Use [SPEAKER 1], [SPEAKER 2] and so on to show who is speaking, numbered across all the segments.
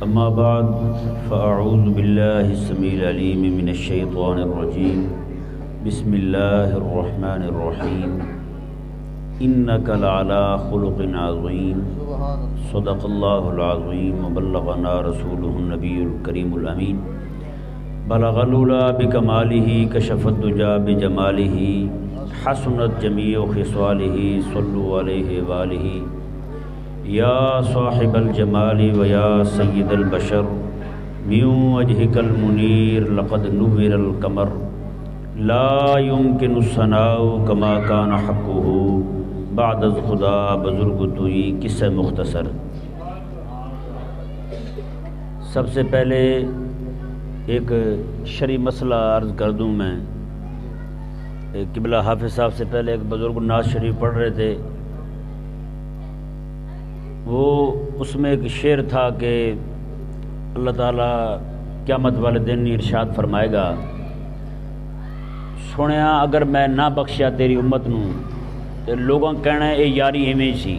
[SPEAKER 1] أما بعد فأعوذ بالله السميع العليم من الشيطان الرجيم بسم الله الرحمن الرحيم إنك لعلى خلق عظيم صدق الله العظيم وبلغنا رسوله النبي الكريم الأمين بلغ العلا بكماله كشف الدجى بجماله حسنت جميع خصاله صلوا عليه وآله یا صاحب الجمال و یا سید البشر من وجهك المنیر لقد نور القمر لا يمكن الثناء كما كان حقه بعد از خدا بزرگ توئی قصہ مختصر۔ سب سے پہلے ایک شرعی مسئلہ عرض کر دوں میں۔ قبلہ حافظ صاحب سے پہلے ایک بزرگ ناز شریف پڑھ رہے تھے، وہ اس میں ایک شعر تھا کہ اللہ تعالیٰ قیامت والے دن ارشاد فرمائے گا، سنیا اگر میں نہ بخشیا تیری امت نو تے لوگوں کہنا ہے اے یاری ایویں سی۔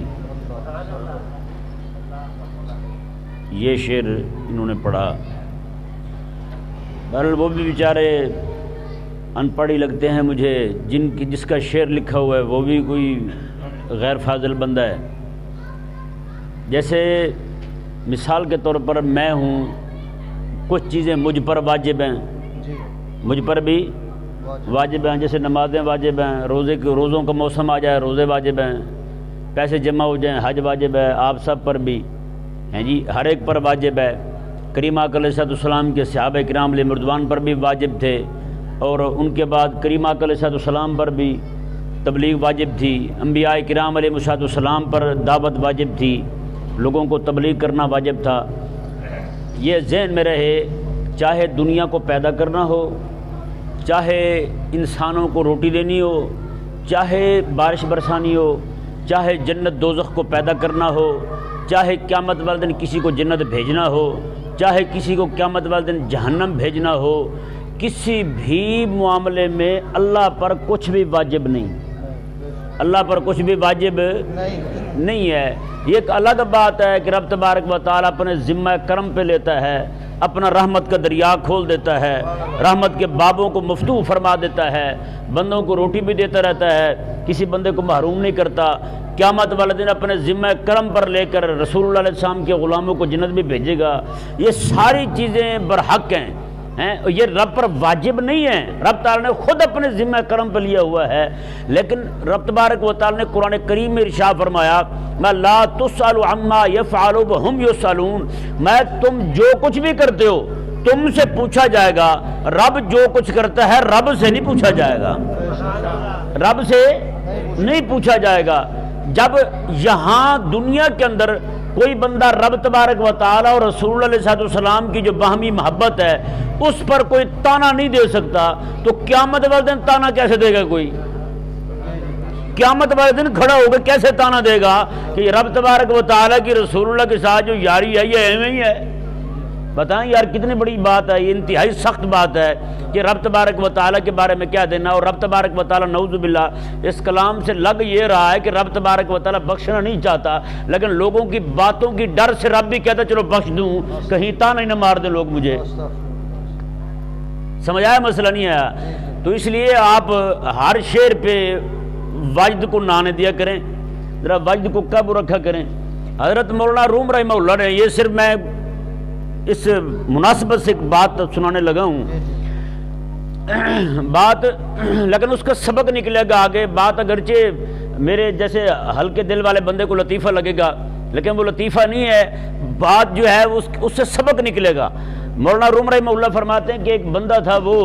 [SPEAKER 1] یہ شعر انہوں نے پڑھا۔ بہرحال وہ بھی بیچارے ان پڑھی لگتے ہیں مجھے، جس کا شعر لکھا ہوا ہے وہ بھی کوئی غیر فاضل بندہ ہے۔ جیسے مثال کے طور پر میں ہوں، کچھ چیزیں مجھ پر واجب ہیں، مجھ پر بھی واجب ہیں، جیسے نمازیں واجب ہیں، روزوں کا موسم آ جائے روزے واجب ہیں، پیسے جمع ہو جائیں حج واجب ہے، آپ سب پر بھی ہیں جی، ہر ایک پر واجب ہے۔ کریم آقا علیہ السلام کے صحابہ کرام علیہ مردوان پر بھی واجب تھے، اور ان کے بعد کریم آقا علیہ السلام پر بھی تبلیغ واجب تھی، انبیاء کرام علیہ السلام پر دعوت واجب تھی، لوگوں کو تبلیغ کرنا واجب تھا۔ یہ ذہن میں رہے، چاہے دنیا کو پیدا کرنا ہو، چاہے انسانوں کو روٹی دینی ہو، چاہے بارش برسانی ہو، چاہے جنت دوزخ کو پیدا کرنا ہو، چاہے قیامت والے دن کسی کو جنت بھیجنا ہو، چاہے کسی کو قیامت والے دن جہنم بھیجنا ہو، کسی بھی معاملے میں اللہ پر کچھ بھی واجب نہیں، اللہ پر کچھ بھی واجب نہیں ہے۔ یہ ایک الگ بات ہے کہ رب تبارک و تعالیٰ اپنے ذمہ کرم پہ لیتا ہے، اپنا رحمت کا دریا کھول دیتا ہے، رحمت کے بابوں کو مفتوح فرما دیتا ہے، بندوں کو روٹی بھی دیتا رہتا ہے، کسی بندے کو محروم نہیں کرتا۔ قیامت والے دن اپنے ذمہ کرم پر لے کر رسول اللہ علیہ السلام کے غلاموں کو جنت بھی بھیجے گا۔ یہ ساری چیزیں برحق ہیں، یہ رب پر واجب نہیں ہے، رب تعالیٰ نے خود اپنے ذمہ کرم پہ لیا ہوا ہے۔ لیکن رب تبارک و تعالیٰ نے قرآن کریم میں ارشاد فرمایا، میں لا تسأل عما یفعل وہم یسألون، میں تم جو کچھ بھی کرتے ہو تم سے پوچھا جائے گا، رب جو کچھ کرتا ہے رب سے نہیں پوچھا جائے گا، رب سے نہیں پوچھا جائے گا۔ جب یہاں دنیا کے اندر کوئی بندہ رب تبارک و تعالیٰ اور رسول اللہ علیہ السلام کی جو باہمی محبت ہے اس پر کوئی تانا نہیں دے سکتا، تو قیامت والے دن تانا کیسے دے گا؟ کوئی قیامت والے دن کھڑا ہو کے کیسے تانا دے گا کہ رب تبارک و تعالیٰ کی رسول اللہ کے ساتھ جو یاری ہے یہ ایویں ہی ہے؟ بتائیں یار کتنی بڑی بات ہے، یہ انتہائی سخت بات ہے کہ رب تبارک و تعالیٰ کے بارے میں کیا دینا، اور رب تبارک و تعالیٰ نعوذ باللہ اس کلام سے لگ یہ رہا ہے کہ رب تبارک و تعالیٰ بخشنا نہیں چاہتا، لیکن لوگوں کی باتوں کی ڈر سے رب بھی کہتا چلو بخش دوں، کہیں تانا ہی نہ مار دیں لوگ مجھے۔ سمجھ آیا؟ مسئلہ نہیں آیا؟ تو اس لیے آپ ہر شعر پہ واجد کو نہ آنے دیا کریں، ذرا واجد کو قابو رکھا کریں۔ حضرت مولانا روم رحمہ اللہ نے، یہ صرف میں اس مناسبت سے ایک بات سنانے لگا ہوں بات، لیکن اس کا سبق نکلے گا آگے۔ بات اگرچہ میرے جیسے ہلکے دل والے بندے کو لطیفہ لگے گا، لیکن وہ لطیفہ نہیں ہے، بات جو ہے اس سے سبق نکلے گا۔ مولانا روم رحمہ اللہ فرماتے ہیں کہ ایک بندہ تھا، وہ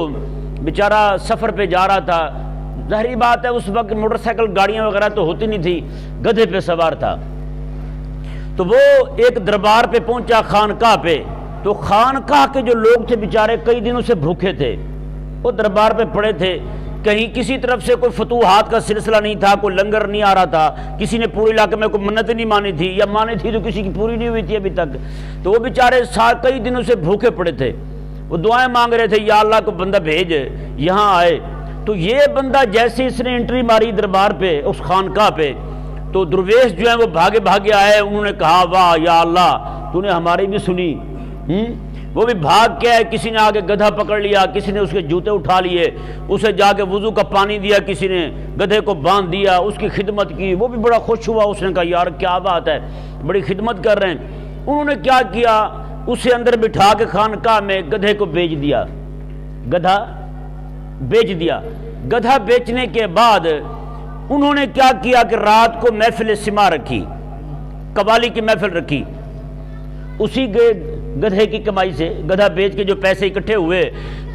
[SPEAKER 1] بیچارہ سفر پہ جا رہا تھا، ظاہری بات ہے اس وقت موٹر سائیکل گاڑیاں وغیرہ تو ہوتی نہیں تھی، گدھے پہ سوار تھا۔ تو وہ ایک دربار پہ پہنچا، خانقاہ پہ، تو خانقاہ کے جو لوگ تھے بیچارے کئی دنوں سے بھوکے تھے، وہ دربار پہ پڑے تھے، کہیں کسی طرف سے کوئی فتوحات کا سلسلہ نہیں تھا، کوئی لنگر نہیں آ رہا تھا، کسی نے پورے علاقے میں کوئی منت نہیں مانی تھی، یا مانی تھی تو کسی کی پوری نہیں ہوئی تھی ابھی تک۔ تو وہ بیچارے کئی دنوں سے بھوکے پڑے تھے، وہ دعائیں مانگ رہے تھے یا اللہ کو بندہ بھیج یہاں آئے۔ تو یہ بندہ جیسے اس نے انٹری ماری دربار پہ، اس خانقاہ پہ، تو درویش جو ہیں وہ بھاگے بھاگے آئے، انہوں نے کہا واہ یا اللہ تو نے ہماری بھی سنی، وہ بھی بھاگ کے آئے، کسی نے آگے گدھا پکڑ لیا، کسی نے اس کے جوتے اٹھا لیے، اسے جا کے وضو کا پانی دیا، کسی نے گدھے کو باندھ دیا، اس کی خدمت کی، وہ بھی بڑا خوش ہوا، اس نے کہا یار کیا بات ہے، بڑی خدمت کر رہے ہیں۔ انہوں نے کیا کیا، اسے اندر بٹھا کے خانقاہ میں گدھے کو بیچ دیا، گدھا بیچ دیا۔ گدھا بیچنے کے بعد انہوں نے کیا کیا کہ رات کو محفل سما رکھی، قوالی کی محفل رکھی، اسی گدھے کی کمائی سے، گدھا بیچ کے جو پیسے اکٹھے ہوئے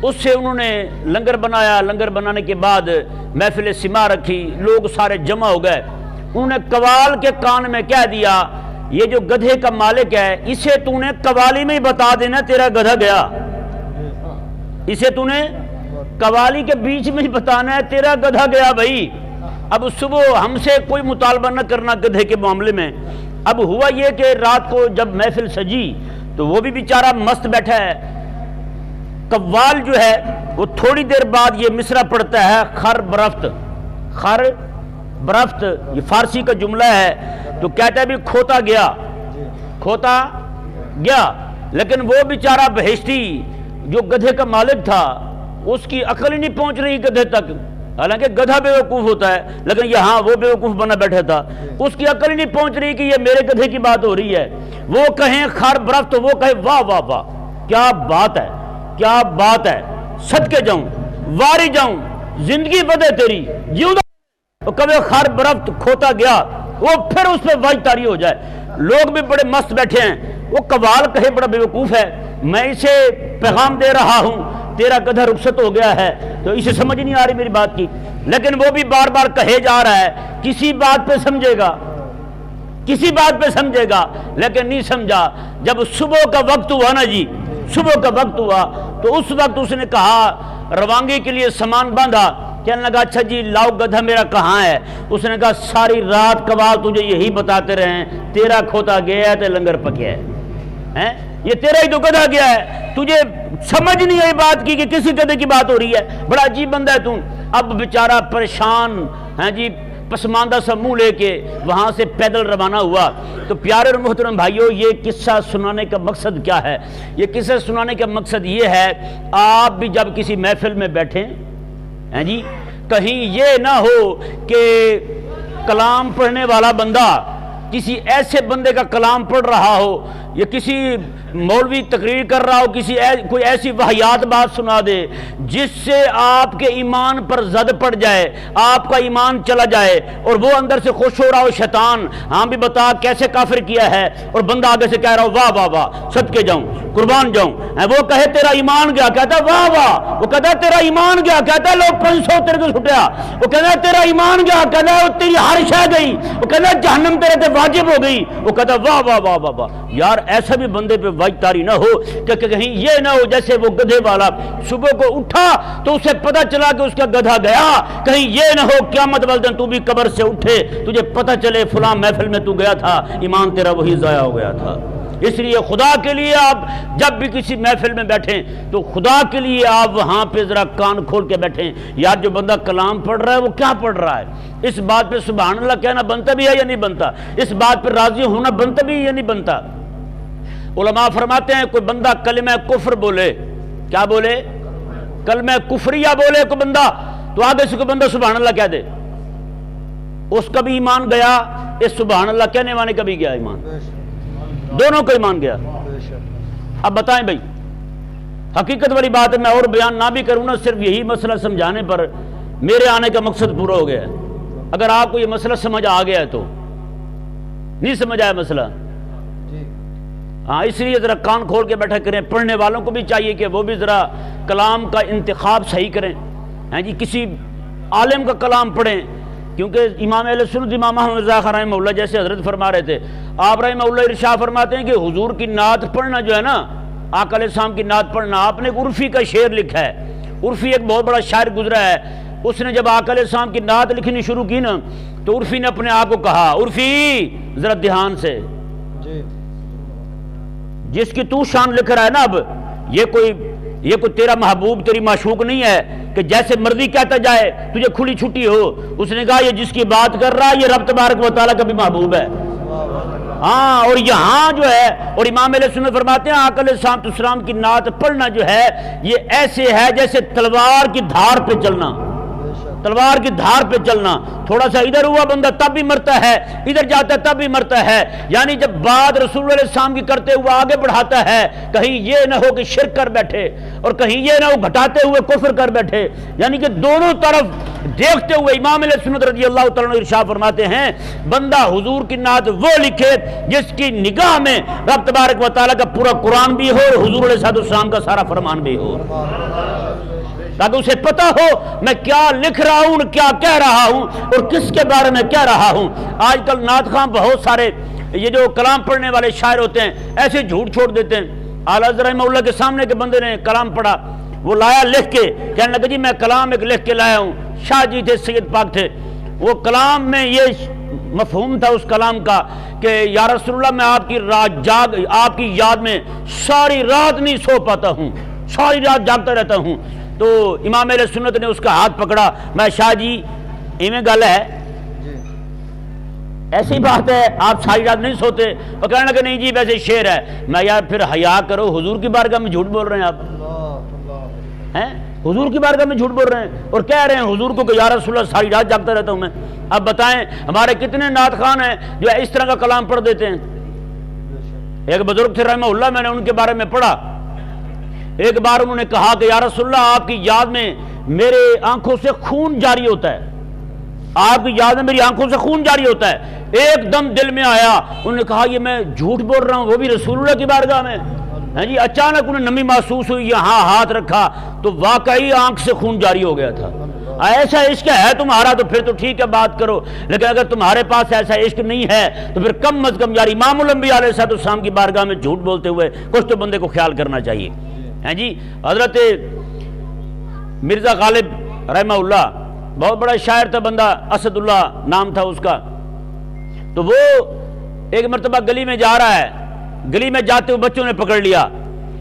[SPEAKER 1] اس سے انہوں نے لنگر بنایا، لنگر بنانے کے بعد محفل سما رکھی، لوگ سارے جمع ہو گئے۔ انہوں نے قوال کے کان میں کہہ دیا یہ جو گدھے کا مالک ہے اسے تو نے قوالی میں ہی بتا دینا تیرا گدھا گیا، اسے تو نے قوالی کے بیچ میں ہی بتانا ہے تیرا گدھا گیا بھائی۔ اب صبح ہم سے کوئی مطالبہ نہ کرنا گدھے کے معاملے میں۔ اب ہوا یہ کہ رات کو جب محفل سجی تو وہ بھی بیچارہ مست بیٹھا ہے، قوال جو ہے وہ تھوڑی دیر بعد یہ مصرع پڑھتا ہے، خر برفت، خر برفت، یہ فارسی کا جملہ ہے، تو کہتا ہے بھی کھوتا گیا، کھوتا گیا۔ لیکن وہ بیچارہ بہشتی جو گدھے کا مالک تھا اس کی عقل ہی نہیں پہنچ رہی گدھے تک، حالانکہ گدھا بے وقوف ہوتا ہے لیکن یہاں وہ بے وقوف بنا بیٹھا تھا، اس کی عقل ہی نہیں پہنچ رہی کہ یہ میرے گدھے کی بات ہو رہی ہے۔ وہ کہیں خر برفت تو وہ کہے واہ واہ واہ کیا بات ہے، کیا بات ہے، صدقے جاؤں واری جاؤں زندگی بدے تیری جیوں، کبھی خر برفت کھوتا گیا، وہ پھر اس پہ واج طاری ہو جائے۔ لوگ بھی بڑے مست بیٹھے ہیں، وہ قوال کہے بڑا بے وقوف ہے، میں اسے پیغام دے رہا ہوں تیرا گدھا رخصت ہو گیا ہے، تو اسے سمجھ نہیں آ رہی میری بات کی، لیکن وہ بھی بار بار کہے جا رہا ہے، کسی بات پہ سمجھے گا، کسی بات پہ سمجھے گا، لیکن نہیں سمجھا۔ جب صبح کا وقت ہوا نا جی، صبح کا وقت ہوا تو اس وقت اس نے کہا روانگی کے لیے سامان باندھا، کہنے لگا اچھا جی لاؤ گدھا میرا کہاں ہے؟ اس نے کہا ساری رات قوال تجھے یہی بتاتے رہے ہیں تیرا کھوتا گیا ہے تو لنگر پکیا ہے، یہ تیرا ہی تو گدھا گیا ہے، تجھے سمجھ نہیں آئی بات کی کہ کسی گدھے کی بات ہو رہی ہے، بڑا عجیب بندہ ہے تو۔ اب بیچارہ پریشان ہیں جی، پسماندہ سا منہ لے کے وہاں سے پیدل روانہ ہوا۔ تو پیارے اور محترم بھائیوں، یہ قصہ سنانے کا مقصد کیا ہے؟ یہ قصہ سنانے کا مقصد یہ ہے آپ بھی جب کسی محفل میں بیٹھیں ہیں جی، کہیں یہ نہ ہو کہ کلام پڑھنے والا بندہ کسی ایسے بندے کا کلام پڑھ رہا ہو یا کسی مولوی تقریر کر رہا ہو، کوئی ایسی واہیات بات سنا دے جس سے آپ کے ایمان پر زد پڑ جائے، آپ کا ایمان چلا جائے اور وہ اندر سے خوش ہو رہا ہو شیطان ہاں بھی بتا کیسے کافر کیا ہے، اور بندہ آگے سے کہہ رہا ہو واہ واہ واہ صدقے جاؤں قربان جاؤں، وہ کہے تیرا ایمان گیا، کہتا ہے واہ واہ، وہ کہتا ہے تیرا ایمان گیا، کہتا ہے لوگ 500 تیرے کو چھٹیا، وہ کہتا ہے تیرا ایمان گیا، کہتا ہے تیری ہر شے گئی، وہ کہتا ہے جہنم تیرے تے واجب ہو گئی، وہ کہتا ہے واہ واہ واہ واہ واہ۔ یار ایسا بھی بندے پہ واج طاری نہ ہو کہ کہیں یہ نہ ہو جیسے وہ گدھے والا صبح کو اٹھا تو اسے پتہ چلا کہ اس کا گدھا گیا، کہیں یہ نہ ہو قیامت والے دن تو بھی قبر سے اٹھے تجھے پتہ چلے فلاں محفل میں تو گیا تھا، ایمان تیرا وہی ضائع ہو گیا تھا۔ اس لیے خدا کے لیے آپ جب بھی کسی محفل میں بیٹھیں تو خدا کے لیے آپ وہاں پہ ذرا کان کھول کے بیٹھیں، یار جو بندہ کلام پڑھ رہا ہے وہ کیا پڑھ رہا ہے، اس بات پہ سبحان اللہ کہنا بنتا بھی ہے یا نہیں بنتا، اس بات پہ راضی ہونا بنتا بھی ہے یا نہیں بنتا۔ علماء فرماتے ہیں کوئی بندہ کلمہ کفر بولے، کیا بولے؟ کلمہ کفریہ بولے کوئی بندہ، تو آگے سے کوئی بندہ سبحان اللہ کہہ دے، اس کا بھی ایمان گیا، اس سبحان اللہ کہنے والے کا بھی گیا ایمان، دونوں کا ایمان گیا۔ اب بتائیں بھائی، حقیقت والی بات ہے، میں اور بیان نہ بھی کروں نا، صرف یہی مسئلہ سمجھانے پر میرے آنے کا مقصد پورا ہو گیا ہے۔ اگر آپ کو یہ مسئلہ سمجھ آ گیا ہے تو نہیں سمجھ آیا مسئلہ، ہاں اس لیے ذرا کان کھول کے بیٹھا کریں، پڑھنے والوں کو بھی چاہیے کہ وہ بھی ذرا کلام کا انتخاب صحیح کریں، ہیں جی کسی عالم کا کلام پڑھیں، کیونکہ امام اہل سنت امام احمد رضا خان رحمہ اللہ جیسے حضرت فرما رہے تھے، آپ رحمہ اللہ ارشاد فرماتے ہیں کہ حضور کی نعت پڑھنا جو ہے نا، آقا علیہ السلام کی نعت پڑھنا، آپ نے ایک عرفی کا شعر لکھا ہے، عرفی ایک بہت بڑا شاعر گزرا ہے، اس نے جب آقا علیہ السلام کی نعت لکھنی شروع کی نا تو عرفی نے اپنے آپ کو کہا، عرفی ذرا دھیان سے، جس کی تو شان لکھ رہا ہے نا، اب یہ کوئی تیرا محبوب تیری معشوق نہیں ہے کہ جیسے مرضی کہتا جائے تجھے کھلی چھٹی ہو، اس نے کہا یہ جس کی بات کر رہا ہے یہ رب تبارک و تعالیٰ کا بھی محبوب ہے، ہاں، اور یہاں جو ہے، اور امام علیہ سنت فرماتے ہیں آقا علیہ السلام کی نعت پڑھنا جو ہے یہ ایسے ہے جیسے تلوار کی دھار پہ چلنا، تلوار کی دھار پہ چلنا، تھوڑا سا ادھر ہوا بندہ تب بھی مرتا ہے، ادھر جاتا ہے تب بھی مرتا ہے، یعنی جب بات رسول اللہ علیہ السلام کی کرتے ہوئے آگے بڑھاتا ہے، کہیں یہ نہ ہو کہ شرک کر بیٹھے اور کہیں یہ نہ ہو گھٹاتے ہوئے کفر کر بیٹھے، یعنی کہ دونوں طرف دیکھتے ہوئے امام علیہ سنت رضی اللہ تعالیٰ عنہ ارشاد فرماتے ہیں بندہ حضور کی نعت وہ لکھے جس کی نگاہ میں رب تبارک و تعالیٰ کا پورا قرآن بھی ہو اور حضور علیہ السلام کا سارا فرمان بھی ہو، تاکہ اسے پتہ ہو میں کیا لکھ رہا ہوں، کیا کہہ رہا ہوں اور کس کے بارے میں کہہ رہا ہوں۔ آج کل نعت خواں بہت سارے یہ جو کلام پڑھنے والے شاعر ہوتے ہیں ایسے جھوٹ چھوڑ دیتے ہیں۔ اعلیٰ حضرت رحمہ اللہ کے سامنے کے بندے نے کلام پڑھا، وہ لایا لکھ کے، کہنے لگا جی میں کلام ایک لکھ کے لایا ہوں، شاہ جی تھے، سید پاک تھے، وہ کلام میں یہ مفہوم تھا اس کلام کا کہ یا رسول اللہ میں آپ کی یاد میں ساری رات نہیں سو پاتا ہوں، ساری رات جاگتا رہتا ہوں۔ تو امام اہل سنت نے اس کا ہاتھ پکڑا، میں شاہ جی ایویں گل ہے، ایسی بات ہے آپ ساری رات نہیں سوتے؟ اور کہنے لگا نہیں جی ویسے شعر ہے۔ میں یار پھر حیا کرو، حضور کی بارگاہ میں جھوٹ بول رہے ہیں آپ، ہیں حضور کی بارگاہ میں جھوٹ بول رہے ہیں اور کہہ رہے ہیں حضور کو کہ یا رسول اللہ ساری رات جاگتا رہتا ہوں میں۔ اب بتائیں ہمارے کتنے نعت خوان ہیں جو اس طرح کا کلام پڑھ دیتے ہیں۔ ایک بزرگ تھے رحمہ اللہ، میں نے ان کے بارے میں پڑھا، ایک بار انہوں نے کہا کہ یا رسول اللہ آپ کی یاد میں میرے آنکھوں سے خون جاری ہوتا ہے، آپ کی یاد میں میری آنکھوں سے خون جاری ہوتا ہے۔ ایک دم دل میں آیا، انہوں نے کہا یہ میں جھوٹ بول رہا ہوں، وہ بھی رسول اللہ کی بارگاہ میں۔ ہاں جی، اچانک انہیں نمی محسوس ہوئی، یہاں ہاتھ رکھا تو واقعی آنکھ سے خون جاری ہو گیا تھا۔ ایسا عشق ہے تمہارا تو پھر تو ٹھیک ہے بات کرو، لیکن اگر تمہارے پاس ایسا عشق نہیں ہے تو پھر کم از کم یار امام الانبیاء علیہ السلام کی بارگاہ میں جھوٹ بولتے ہوئے کچھ تو بندے کو خیال کرنا چاہیے۔ ہیں جی، حضرت مرزا غالب رحمہ اللہ بہت بڑا شاعر تھا بندہ، اسد اللہ نام تھا اس کا، تو وہ ایک مرتبہ گلی میں جا رہا ہے، گلی میں جاتے ہوئے بچوں نے پکڑ لیا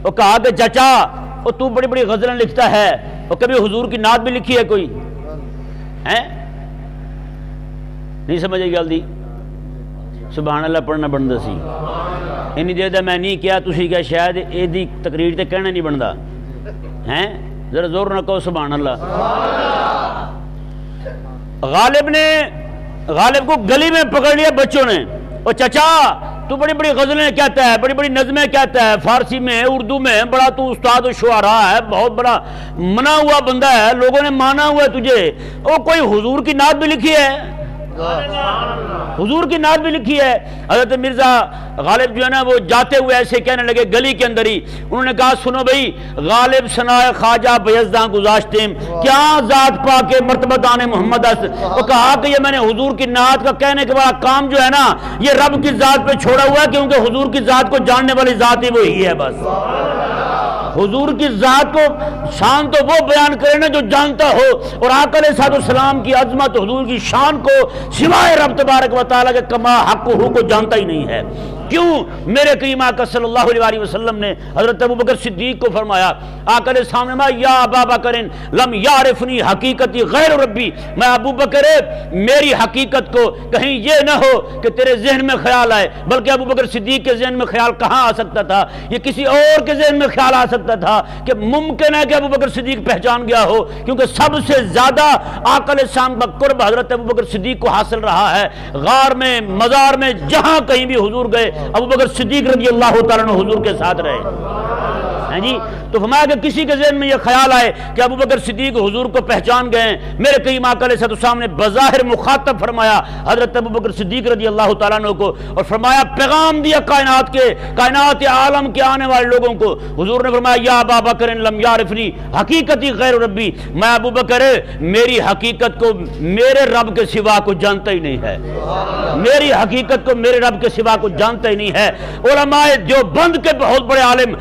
[SPEAKER 1] اور کہا کہ چچا وہ تو بڑی بڑی غزلیں لکھتا ہے اور کبھی حضور کی نعت بھی لکھی ہے کوئی ہے؟ نہیں سمجھے گل دی؟ سبحان اللہ پڑھنا بنتا سی، اینی دیر دا میں نہیں کیا تسی کیا شاید ایدی تقریر تے کہنا نہیں بنتا ہیں، ذرا زور نہ کہو سبحان اللہ۔ غالب کو گلی میں پکڑ لیا بچوں نے، اور چچا تو بڑی بڑی غزلیں کہتا ہے، بڑی بڑی نظمیں کہتا ہے، فارسی میں اردو میں بڑا تو استاد و شعراء ہے، بہت بڑا منا ہوا بندہ ہے، لوگوں نے مانا ہوا ہے تجھے، اور کوئی حضور کی نعت بھی لکھی ہے، حضور کی نعت بھی لکھی ہے۔ حضرت مرزا غالب جو ہے نا وہ جاتے ہوئے ایسے کہنے لگے گلی کے اندر ہی، انہوں نے کہا سنو بھائی، غالب سنائے خواجہ بیزداں گزاشتیم کیا ذات پا کے مرتبہ دان محمد اس، وہ کہا کہ یہ میں نے حضور کی نعت کا کہنے کے بعد کام جو ہے نا یہ رب کی ذات پہ چھوڑا ہوا ہے، کیونکہ حضور کی ذات کو جاننے والی ذات ہی وہی ہے بس۔ حضور کی ذات کو شان تو وہ بیان کرے نا جو جانتا ہو، اور آقا علیہ السلام کی عظمت حضور کی شان کو سوائے رب تبارک و تعالیٰ کے کما حق ہو کو جانتا ہی نہیں ہے۔ کیوں؟ میرے کریم آقا صلی اللہ علیہ وسلم نے حضرت ابوبکر صدیق کو فرمایا، آقا علیہ السلام نے فرمایا یا ابا بکر لم یعرفنی حقیقتی غیر ربی، میں ابو بکر میری حقیقت کو کہیں یہ نہ ہو کہ تیرے ذہن میں خیال آئے، بلکہ ابو بکر صدیق کے ذہن میں خیال کہاں آ سکتا تھا، یہ کسی اور کے ذہن میں خیال آ سکتا تھا کہ ممکن ہے کہ ابو بکر صدیق پہچان گیا ہو، کیونکہ سب سے زیادہ آقا علیہ السلام کا قرب حضرت ابو بکر صدیق کو حاصل رہا ہے۔ غار میں، مزار میں، جہاں کہیں بھی حضور گئے ابو بکر صدیق رضی اللہ تعالیٰ عنہ حضور کے ساتھ رہے۔ جی تو فرمایا کہ کسی کے ذہن میں یہ خیال آئے کہ ابو بکر صدیق حضور کو پہچان گئے ہیں، میرے کریم آقا علیہ السلام نے بظاہر مخاطب فرمایا حضرت ابو بکر صدیق رضی اللہ تعالیٰ عنہ کو، اور فرمایا پیغام دیا کائنات عالم کے آنے والے لوگوں کو۔ حضور نے فرمایا یا ابا بکر لم یعرفنی حقیقتی غیر ربی، میں ابو بکر میری حقیقت کو میرے رب کے سوا کو جانتا ہی نہیں ہے، میری حقیقت کو میرے رب کے سوا کو جانتا ہی نہیں ہے۔ علماء دیوبند کے بہت بڑے عالم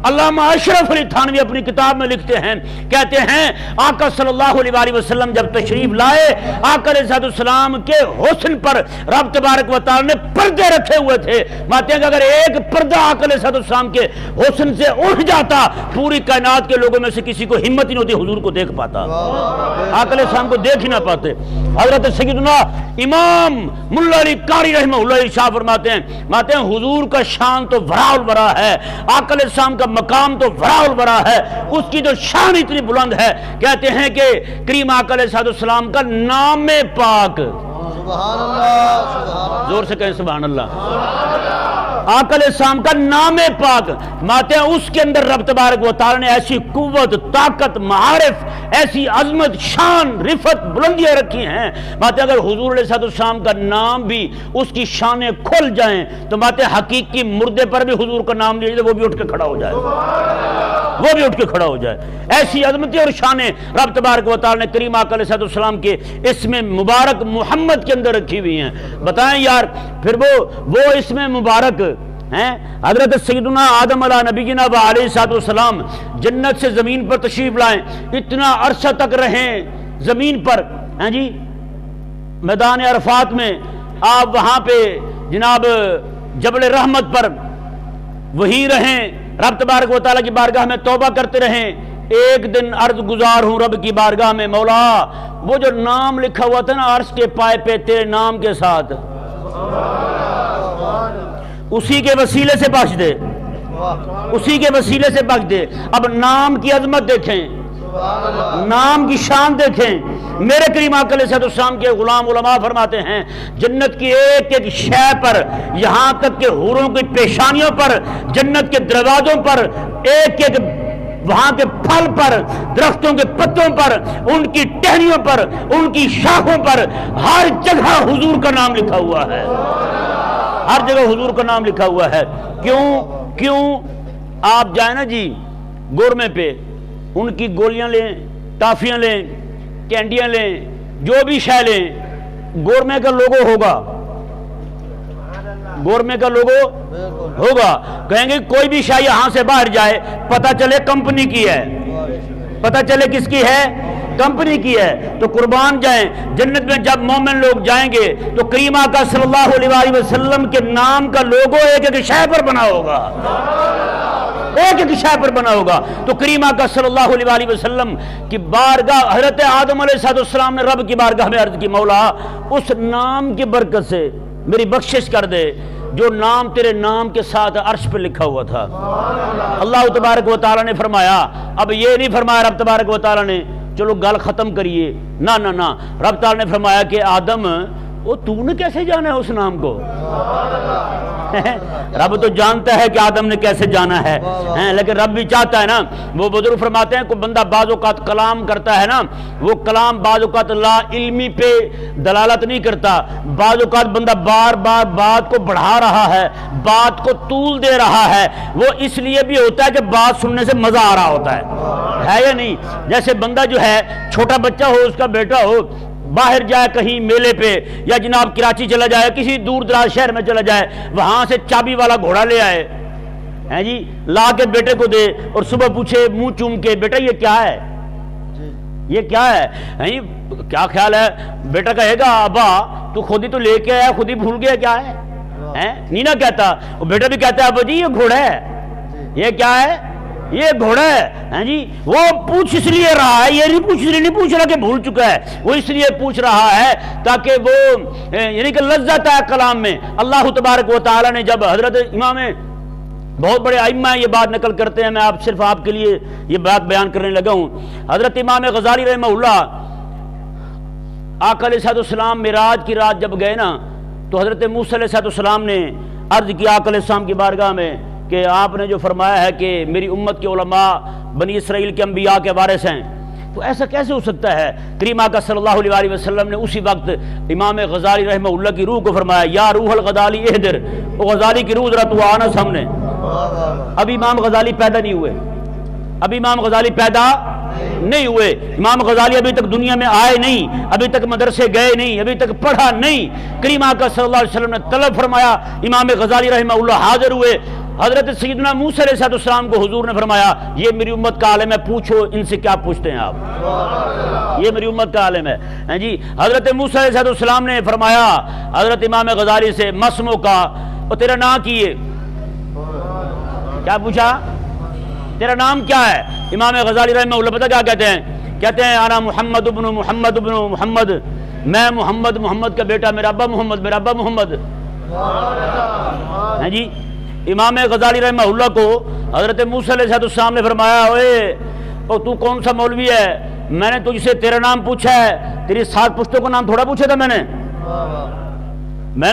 [SPEAKER 1] علامہ اشرف علی تھانوی اپنی کتاب میں لکھتے ہیں، کہتے ہیں آقا صلی اللہ علیہ وسلم جب تشریف لائے، آقا علیہ السلام کے حسن پر رب تبارک و تعالی نے پردے رکھے ہوئے تھے۔ ماتے ہیں کہ اگر ایک پردہ آقا علیہ السلام کے حسن سے اٹھ جاتا، پوری کائنات کے لوگوں میں سے کسی کو ہمت ہی نہیں ہوتی حضور کو دیکھ پاتا، آقا علیہ السلام کو دیکھ ہی نہ پاتے۔ حضرت سیدنا امام ملا علی قاری رحمہ اللہ ارشاد فرماتے ہیں حضور کا شان تو وراء الورا ہے، آقا علیہ السلام کا مقام تو وراء الورا ہے، اس کی جو شان اتنی بلند ہے، کہتے ہیں کہ کریم آقا علیہ السلام کا نام پاک،
[SPEAKER 2] سبحان اللہ،
[SPEAKER 1] زور سے کہیں سبحان اللہ، آقا علیہ السلام کا نام پاک، ماتے ہیں اس کے اندر رب تبارک و تعالی نے ایسی قوت، طاقت، معارف، ایسی عظمت، شان، رفت، بلندیاں رکھی ہیں۔ ماتے اگر حضور علیہ السلام کا نام بھی اس کی شانیں کھل جائیں تو ماتے حقیقی مردے پر بھی حضور کا نام لیا جائے وہ بھی اٹھ کے کھڑا ہو جائے، وہ بھی اٹھ کے کھڑا ہو جائے۔ ایسی عظمتیں اور شانیں رب تبارک و تعالی نے کریم آقا علیہ السلام کے اسم مبارک محمد کے اندر رکھی ہوئی ہیں۔ بتائیں یار پھر وہ اسم مبارک ہیں، حضرت سیدنا آدم علیہ نبینا و علیہ السلام جنت سے زمین پر تشریف لائیں، اتنا عرصہ تک رہیں زمین پر، ہیں جی میدان عرفات میں، آپ وہاں پہ جناب جبل رحمت پر وہی رہیں، رب تبارک و تعالیٰ کی بارگاہ میں توبہ کرتے رہیں۔ ایک دن عرض گزار ہوں رب کی بارگاہ میں، مولا وہ جو نام لکھا ہوا تھا نا عرش کے پائے پہ تیرے نام کے ساتھ، اسی کے وسیلے سے بخش دے، اسی کے وسیلے سے بخش دے۔ اب نام کی عظمت دیکھیں، نام کی شان دیکھیں۔ میرے کریم آقا علیہ السلام کے غلام علماء فرماتے ہیں جنت کی ایک ایک شے پر، یہاں تک کہ حوروں کی پیشانیوں پر، جنت کے دروازوں پر، ایک ایک وہاں کے پھل پر، درختوں کے پتوں پر، ان کی ٹہنیوں پر، ان کی شاخوں پر، ہر جگہ حضور کا نام لکھا ہوا ہے، ہر جگہ حضور کا نام لکھا ہوا ہے۔ کیوں آپ جائیں نا جی گورمے پہ، ان کی گولیاں لیں، ٹافیاں لیں، کینڈیاں لیں، جو بھی شے لیں، گورمے کا لوگو ہوگا، گورمے کا لوگو ہوگا، کہیں گے کوئی بھی شے یہاں سے باہر جائے پتہ چلے کمپنی کی ہے، پتہ چلے کس کی ہے، کمپنی کی ہے۔ تو قربان جائیں جنت میں جب مومن لوگ جائیں گے تو کریم آقا صلی اللہ علیہ وسلم کے نام کا لوگو ایک ایک شے پر بنا ہوگا، ایک ایک شے پر بنا ہوگا۔ تو کریم آقا صلی اللہ علیہ وسلم کی بارگاہ حضرت آدم علیہ السلام نے رب کی بارگاہ میں عرض کی، مولا اس نام کی برکت سے میری بخشش کر دے جو نام تیرے نام کے ساتھ عرش پہ لکھا ہوا تھا۔ اللہ تبارک و تعالیٰ نے فرمایا، اب یہ نہیں فرمایا رب تبارک و تعالیٰ نے چلو گل ختم کریے، نہ نہ نہ، رب تعالیٰ نے فرمایا کہ آدم وہ تو نے کیسے جانا ہے اس نام کو؟ رب تو جانتا ہے کہ آدم نے کیسے جانا ہے، لیکن رب بھی چاہتا ہے نا۔ وہ بزرگ فرماتے ہیں کوئی بندہ بعض اوقات کلام کرتا ہے نا، وہ کلام بعض اوقات لا علمی پہ دلالت نہیں کرتا، بعض اوقات بندہ بار بار بات کو بڑھا رہا ہے، بات کو طول دے رہا ہے، وہ اس لیے بھی ہوتا ہے کہ بات سننے سے مزہ آ رہا ہوتا ہے یا نہیں؟ جیسے بندہ جو ہے چھوٹا بچہ ہو، اس کا بیٹا ہو، باہر جائے کہیں میلے پہ یا جناب کراچی چلا جائے، کسی دور دراز شہر میں چلا جائے، وہاں سے چابی والا گھوڑا لے آئے ہیں جی، لا کے بیٹے کو دے اور صبح پوچھے منہ چوم کے بیٹا یہ کیا ہے، یہ کیا ہے، کیا خیال ہے؟ بیٹا کہے گا ابا تو خود ہی تو لے کے آیا، خود ہی بھول گیا کیا ہے، نینا کہتا، وہ بیٹا بھی کہتا ہے ابا جی یہ گھوڑا ہے، یہ کیا ہے، یہ گھوڑا ہے جی۔ وہ پوچھ اس لیے رہا ہے، یہ نہیں پوچھ رہا کہ بھول چکا ہے، وہ اس لیے پوچھ رہا ہے تاکہ وہ یعنی کہ لذت ہے کلام میں۔ اللہ تبارک و تعالی نے جب حضرت امام بہت بڑے ائمہ یہ بات نقل کرتے ہیں، میں صرف آپ کے لیے یہ بات بیان کرنے لگا ہوں، حضرت امام غزالی رحمہ اللہ آقا علیہ السلام معراج کی رات جب گئے نا تو حضرت موسیٰ علیہ السلام نے عرض کیا آقا علیہ السلام کی بارگاہ میں کہ آپ نے جو فرمایا ہے کہ میری امت کے علماء بنی اسرائیل کے انبیاء کے وارث ہیں، تو ایسا کیسے ہو سکتا ہے؟ کریم آقا صلی اللہ علیہ وسلم نے اسی وقت امام غزالی رحمہ اللہ کی روح کو فرمایا، یا روح الغزالی احضر، وہ غزالی کی روح ذرا تو آنا سامنے۔ اب امام غزالی پیدا نہیں ہوئے، اب امام غزالی پیدا نہیں ہوئے، امام غزالی ابھی تک دنیا میں آئے نہیں، ابھی تک مدرسے گئے نہیں، ابھی تک پڑھا نہیں۔ کریم آقا صلی اللہ علیہ وسلم نے طلب فرمایا، امام غزالی رحمہ اللہ حاضر ہوئے، حضرت سیدنا موسیٰ علیہ السلام کو حضور نے فرمایا یہ میری امت کا عالم ہے، پوچھو ان سے کیا پوچھتے ہیں آپ، یہ میری امت کا عالم ہے جی۔ حضرت موسیٰ علیہ السلام نے فرمایا حضرت امام غزالی سے مسمو کا، اور تیرا نام کیے، کیا پوچھا تیرا نام کیا ہے؟ امام غزالی رحمہ اللہ پتہ کیا کہتے ہیں؟ کہتے ہیں انا محمد ابن محمد ابن محمد، میں محمد کا بیٹا، میرا ابا محمد ہیں جی۔ امام غزالی رحمہ اللہ کو حضرت موسیٰ علیہ السلام نے فرمایا اوے تو کون سا مولوی ہے، میں نے تجھ سے تیرا نام پوچھا ہے، تیری 7 پشتوں کا نام تھوڑا پوچھا تھا، میں نے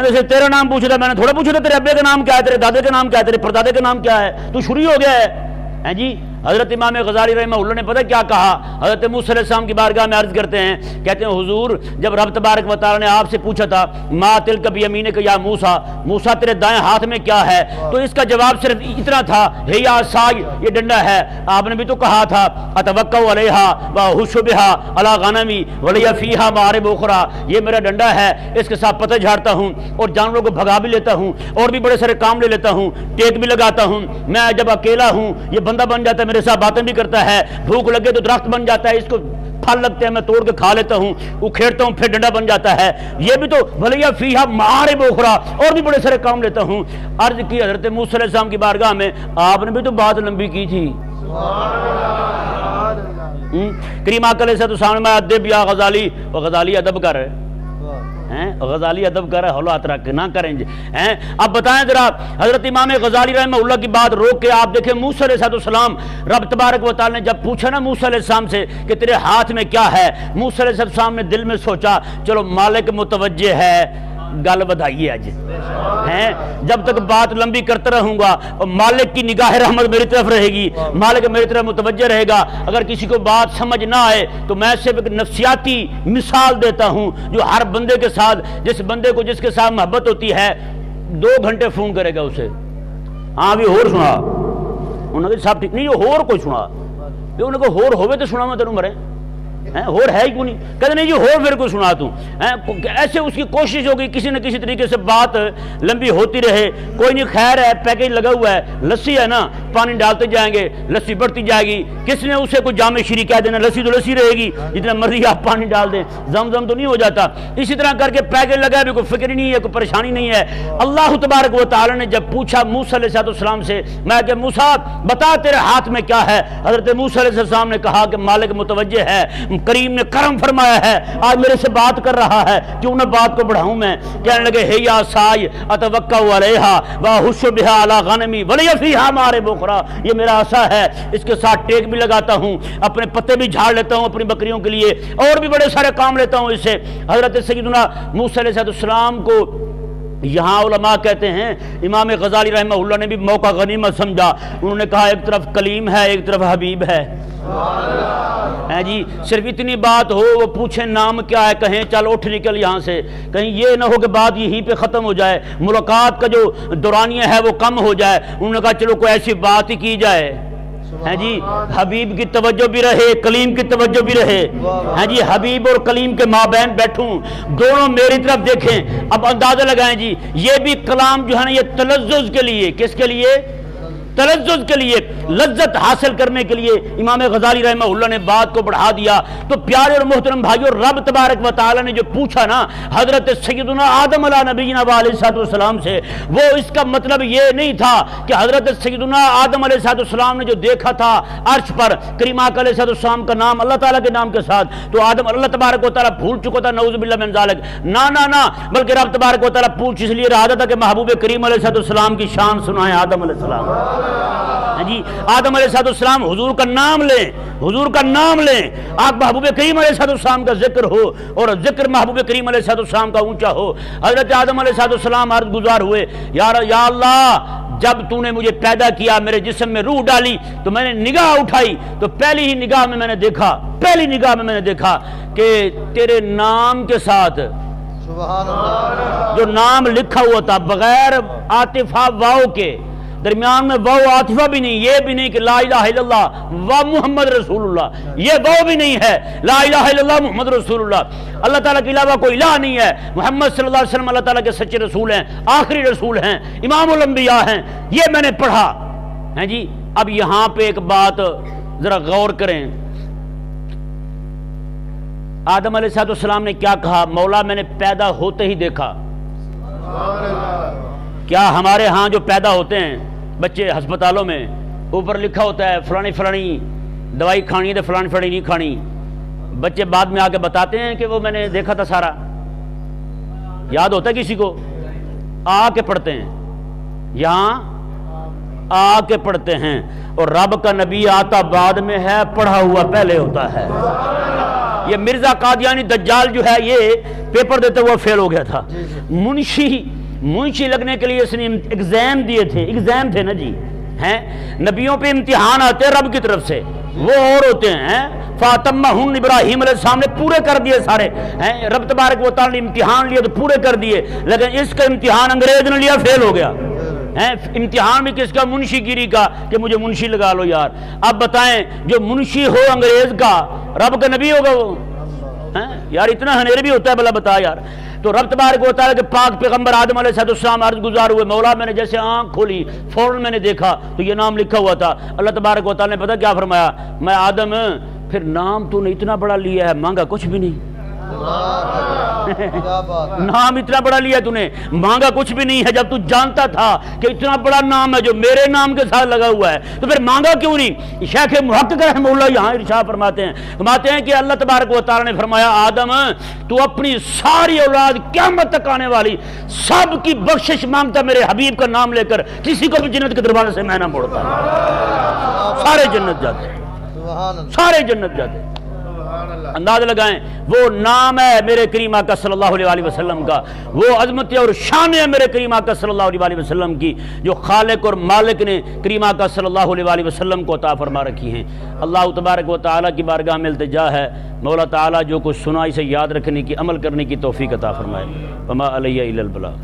[SPEAKER 1] تجھے تیرا نام پوچھا تھا، میں نے تھوڑا پوچھا تھا تیرے ابے کا نام کیا ہے، تیرے دادے کا نام کیا ہے، تیرے پردادے کا نام کیا ہے، تو شروع ہو گیا ہے جی۔ حضرت امام غزالی رحمہ اللہ نے پتہ کیا کہا؟ حضرت موسیٰ علیہ السلام کی بارگاہ میں عرض کرتے ہیں، کہتے ہیں حضور جب رب تبارک و تعالی نے آپ سے پوچھا تھا ما تلک بیمینک یا موسیٰ، موسیٰ تیرے دائیں ہاتھ میں کیا ہے، تو اس کا جواب صرف اتنا تھا ہی عصای، یہ ڈنڈا ہے۔ آپ نے بھی تو کہا تھا اتوکا علیہا واہش بہا علی غنمی ولی فیہا معارب اخری، یہ میرا ڈنڈا ہے، اس کے ساتھ پتہ جھاڑتا ہوں اور جانوروں کو بھگا بھی لیتا ہوں اور بھی بڑے سارے کام لے لیتا ہوں، ٹیک بھی لگاتا ہوں، میں جب اکیلا ہوں یہ بندہ بن جاتا ہے، میرے ساتھ باتیں بھی کرتا ہے، بھوک لگے تو درخت بن جاتا ہے، اس کو پھل لگتے ہیں میں توڑ کے کھا لیتا ہوں، اکھیڑتا ہوں پھر ڈنڈا بن جاتا ہے، یہ بھی تو بھلیا فیہا معارب اخری، اور بھی بڑے سارے کام لیتا ہوں۔ عرض کی حضرت موسیٰ علیہ السلام کی بارگاہ میں، آپ نے بھی تو بات لمبی کی تھی، کریم آقا علیہ السلام نے ادب یا غزالی، وہ غزالی ادب کر رہے غزالی ادب کر رہا ہے، حولات رکھ کے نہ کریں جی۔ اب بتائیں ذرا حضرت امام غزالی رحمہ اللہ کی بات روک کے آپ دیکھیں موسیٰ علیہ السلام، رب تبارک و تعالی نے جب پوچھا نا موسیٰ علیہ السلام سے کہ تیرے ہاتھ میں کیا ہے، موسیٰ علیہ السلام نے دل میں سوچا چلو مالک متوجہ ہے، گل بدھائیے آج ہیں، جب تک بات لمبی کرتا رہوں گا اور مالک کی نگاہ رحمت میری طرف رہے گی، مالک میری طرف متوجہ رہے گا۔ اگر کسی کو بات سمجھ نہ آئے تو میں صرف ایک نفسیاتی مثال دیتا ہوں جو ہر بندے کے ساتھ، جس بندے کو جس کے ساتھ محبت ہوتی ہے 2 گھنٹے فون کرے گا اسے، ہاں بھی ہور سنا، انہوں نے صاحب ٹھیک نہیں جو ہور کوئی سنا، انہوں نے ہور ہوئے تو سنا میں تینوں مرے ہور ہے ہی کیوں نہیں، کہتے نہیں جی ہور پھر کو سنا دوں، ایسے اس کی کوشش ہوگی کسی نہ کسی طریقے سے بات لمبی ہوتی رہے، کوئی نہیں خیر ہے، پیکیج لگا ہوا ہے، لسی ہے نا، پانی ڈالتے جائیں گے لسی بڑھتی جائے گی، کس نے اسے کوئی جامع شیری کہہ دینا، لسی تو لسی رہے گی، جتنا مرضی آپ پانی ڈال دیں، زمزم تو نہیں ہو جاتا، اسی طرح کر کے پیکیج لگا ہے، کوئی فکر نہیں ہے، کوئی پریشانی نہیں ہے۔ اللہ تبارک و تعالی نے جب پوچھا موسیٰ علیہ السلام سے، میں کہ موسیٰ بتا تیرے ہاتھ میں کیا ہے، حضرت موسیٰ علیہ السلام نے کہا کہ مالک متوجہ ہے، کریم نے کرم فرمایا ہے، آج میرے سے بات کر رہا ہے، کیوں نہ بات کو بڑھاؤں میں، کہنے لگے ہے یا سائی اتوکا علیہا واہش بہا علی غنمی ولی فیہا معارب اخری، یہ میرا عصا ہے، اس کے ساتھ ٹیک بھی لگاتا ہوں، اپنے پتے بھی جھاڑ لیتا ہوں اپنی بکریوں کے لیے، اور بھی بڑے سارے کام لیتا ہوں اس سے۔ حضرت سیدنا موسیٰ علیہ السلام کو یہاں علماء کہتے ہیں، امام غزالی رحمہ اللہ نے بھی موقع غنیمت سمجھا، انہوں نے کہا ایک طرف کلیم ہے ایک طرف حبیب ہے جی، صرف اتنی بات ہو وہ پوچھیں نام کیا ہے، کہیں چل اٹھ نکل یہاں سے، کہیں یہ نہ ہو کہ بات یہی پہ ختم ہو جائے، ملاقات کا جو دورانیہ ہے وہ کم ہو جائے، انہوں نے کہا چلو کوئی ایسی بات ہی کی جائے ہیں جی، حبیب کی توجہ بھی رہے کلیم کی توجہ بھی رہے ہیں جی، حبیب اور کلیم کے مابین بیٹھوں، دونوں میری طرف دیکھیں۔ اب اندازہ لگائیں جی، یہ بھی کلام جو ہے نا یہ تلذذ کے لیے، کس کے لیے؟ تلذذ کے لیے، لذت حاصل کرنے کے لیے امام غزالی رحمہ اللہ نے بات کو بڑھا دیا۔ تو پیارے اور محترم بھائیو، رب تبارک و تعالی نے جو پوچھا نا حضرت سیدنا آدم علیہ نبینا علیہ السلام سے، وہ اس کا مطلب یہ نہیں تھا کہ حضرت سیدنا آدم علیہ السلام نے جو دیکھا تھا عرش پر کریم آقا علیہ السلام کا نام اللہ تعالیٰ کے نام کے ساتھ، تو آدم اللہ تبارک و تعالیٰ بھول چکا تھا، نعوذ باللہ من ذالک، نہ بلکہ رب تبارک و تعالیٰ پوچھ اس لیے رہا تھا کہ محبوب کریم علیہ السلام کی شان سنائیں آدم علیہ السلام جی، آدم علیہ السلام حضور کا نام لیں، حضور کا نام لیں، آپ محبوب کریم علیہ السلام کا ذکر ہو اور ذکر محبوب کریم علیہ السلام کا اونچا ہو۔ حضرت آدم علیہ السلام عرض گزار ہوئے، یا اللہ جب تو نے مجھے پیدا کیا، میرے جسم میں روح ڈالی، تو میں نے نگاہ اٹھائی تو پہلی نگاہ میں میں نے دیکھا کہ تیرے نام کے ساتھ جو نام لکھا ہوا تھا بغیر عاطفہ واو کے، درمیان میں واو عاطفہ بھی نہیں، یہ بھی نہیں کہ لا الہ الا اللہ و محمد رسول اللہ، یہ واو بھی نہیں ہے، لا الہ الا اللہ محمد رسول اللہ، اللہ تعالیٰ کے علاوہ کوئی الہ نہیں ہے، محمد صلی اللہ علیہ وسلم اللہ تعالیٰ کے سچے رسول ہیں، آخری رسول ہیں، امام الانبیاء ہیں، یہ میں نے پڑھا ہیں جی۔ اب یہاں پہ ایک بات ذرا غور کریں، آدم علیہ السلام نے کیا کہا؟ مولا میں نے پیدا ہوتے ہی دیکھا۔ کیا ہمارے ہاں جو پیدا ہوتے ہیں بچے ہسپتالوں میں اوپر لکھا ہوتا ہے فلانی فلانی دوائی کھانی ہے تو فلانی فلانی نہیں کھانی، بچے بعد میں آ کے بتاتے ہیں کہ وہ میں نے دیکھا تھا سارا؟ یاد ہوتا ہے کسی کو؟ آ کے پڑھتے ہیں، یہاں آ کے پڑھتے ہیں، اور رب کا نبی آتا بعد میں ہے، پڑھا ہوا پہلے ہوتا ہے۔ یہ مرزا قادیانی دجال جو ہے یہ پیپر دیتے ہوا فیل ہو گیا تھا، منشی لگنے کے لیے اس نے ایگزام دیے تھے، ایگزام تھے نا جی، ہیں نبیوں پہ امتحان آتے ہیں رب کی طرف سے، وہ اور ہوتے ہیں فاطمہن ابراہیم علیہ السلام نے پورے کر دیے سارے ہیں، رب تبارک و تعالی نے امتحان لیا تو پورے کر دیے، لیکن اس کا امتحان انگریز نے لیا، فیل ہو گیا۔ امتحان بھی کس کا؟ منشی گیری کا، کہ مجھے منشی لگا لو یار۔ اب بتائیں جو منشی ہو انگریز کا، رب کا نبی ہوگا وہ؟ یار اتنا ہنیر بھی ہوتا ہے بلا بتا یار۔ تو رب تبارک و تعالیٰ کے پاک پیغمبر آدم علیہ السلام عرض گزار ہوئے، مولا میں نے جیسے آنکھ کھولی فوراً میں نے دیکھا تو یہ نام لکھا ہوا تھا۔ اللہ تبارک و تعالیٰ نے پتہ کیا فرمایا؟ میں آدم پھر نام تو نے اتنا بڑا لیا ہے، مانگا کچھ بھی نہیں، نام اتنا بڑا لیا تو نے، مانگا کچھ بھی نہیں ہے۔ جب تو جانتا تھا کہ اتنا بڑا نام ہے جو میرے نام کے ساتھ لگا ہوا ہے تو پھر مانگا کیوں نہیں؟ شیخ محقق رحمہ اللہ یہاں ارشاد فرماتے ہیں کہ اللہ تبارک و تعالی نے فرمایا آدم تو اپنی ساری اولاد قیامت تک آنے والی سب کی بخشش مانگتا میرے حبیب کا نام لے کر، کسی کو بھی جنت کے دروازے سے میں نہ موڑتا، سارے جنت جاتے، سارے جنت جاتے۔ انداز لگائیں وہ نام ہے میرے کریم آقا صلی اللہ علیہ وسلم کا، وہ عظمت اور شان ہے میرے کریم آقا صلی اللہ علیہ وسلم کی، جو خالق اور مالک نے کریم آقا صلی اللہ علیہ وسلم کو عطا فرما رکھی ہیں۔ اللہ تبارک و تعالیٰ کی بارگاہ میں التجا ہے مولا تعالیٰ جو کچھ سنا اسے یاد رکھنے کی، عمل کرنے کی توفیق عطا فرمائے۔ وما علیہ الا البلاغ۔